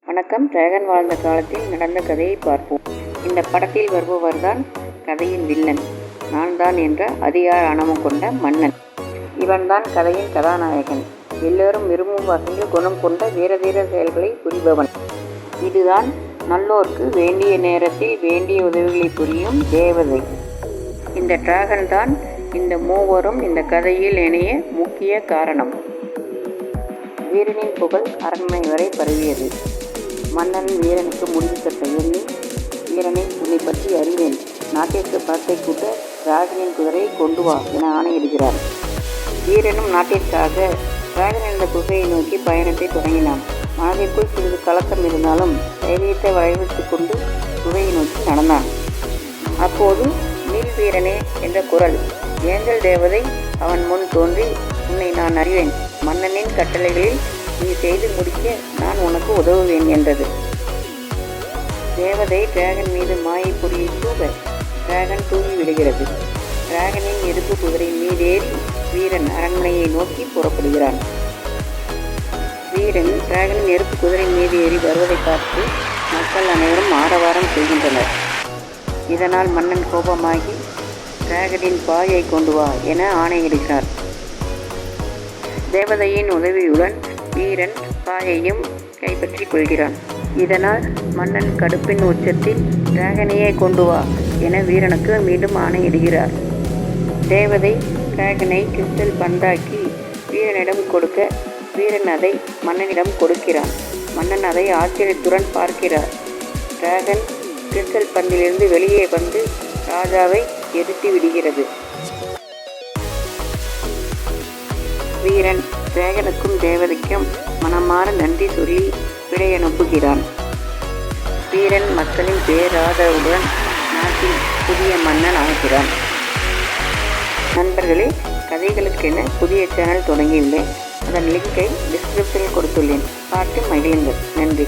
வணக்கம். டிராகன் வாழ்ந்த காலத்தில் நடந்த கதையை பார்ப்போம். இந்த படத்தில் வருபவர்தான் கதையின் வில்லன். நான் தான் என்ற அதிகார ஆணவம் கொண்ட மன்னன். இவன்தான் கதையின் கதாநாயகன். எல்லோரும் விரும்பும் வகையில் குணம் கொண்ட வீரதீர செயல்களை புரிபவன். இதுதான் நல்லோர்க்கு வேண்டிய நேரத்தில் வேண்டிய உதவிகளை புரியும் தேவதை. இந்த டிராகன் தான் இந்த மூவரும் இந்த கதையில் இணைய முக்கிய காரணம். வீரனின் புகழ் அரண்மனை வரை பரவியது. மன்னன் வீரனுக்கு முடிவு கட்ட எண்ணி, வீரனை உன்னை பற்றி அறிவேன், நாட்டிற்கு பணத்தை கூட்ட டிராகனின் குதிரையை கொண்டு வா என ஆணையிடுகிறார். வீரனும் நாட்டிற்காக டிராகன் என்ற குகையை நோக்கி பயணத்தை தொடங்கினான். மனதிற்குள் சிறிது கலக்கம் இருந்தாலும் தைரியத்தை வரவேற்றுக் கொண்டு குகையை நோக்கி நடந்தான். அப்போது நீல் வீரனே என்ற குரல் ஏஞ்சல் தேவதை அவன் முன் தோன்றி, உன்னை நான் அறிவேன், மன்னனின் கட்டளைகளில் நீ செய்து முடிக்க நான் உனக்கு உதவுவேன் என்றது. தேவதை டிராகன் மீது மாயை பொறியை தூவ டிராகன் தூங்கி விடுகிறது. டிராகனின் நெருப்பு குதிரையின் மீதேறி வீரன் அரண்மனையை நோக்கி புறப்படுகிறான். வீரன் டிராகனின் நெருப்பு குதிரையின் மீது ஏறி வருவதை பார்த்து மக்கள் அனைவரும் ஆரவாரம் செய்கின்றனர். இதனால் மன்னன் கோபமாகி டிராகனின் பாயை கொண்டு வா என ஆணையிடுகிறார். தேவதையின் உதவியுடன் வீரன் பாயையும் கைப்பற்றிக் கொள்கிறான். இதனால் மன்னன் கடுப்பின் உச்சத்தில் டிராகனையே கொண்டு வா என வீரனுக்கு மீண்டும் ஆணையிடுகிறார். தேவதை டிராகனை கிறிஸ்டல் பந்தாக்கி வீரனிடம் கொடுக்க வீரன் அதை மன்னனிடம் கொடுக்கிறான். மன்னன் அதை ஆச்சரியத்துடன் பார்க்கிறார். டிராகன் கிறிஸ்டல் பந்திலிருந்து வெளியே வந்து ராஜாவை எதிர்த்து விடுகிறது. வீரன் டிராகனுக்கும் தேவதைக்கும் மனமாற நன்றி சொல்லி விடை அனுப்புகிறான். வீரன் மக்களின் பேராதரவுடன் நாட்டின் புதிய மன்னன் ஆகிறான். நண்பர்களே, கதைகளுக்கென புதிய சேனல் தொடங்கியுள்ளேன். அதன் லிங்கை டிஸ்கிரிப்ஷனில் கொடுத்துள்ளேன். பார்த்து மகிழுங்கள். நன்றி.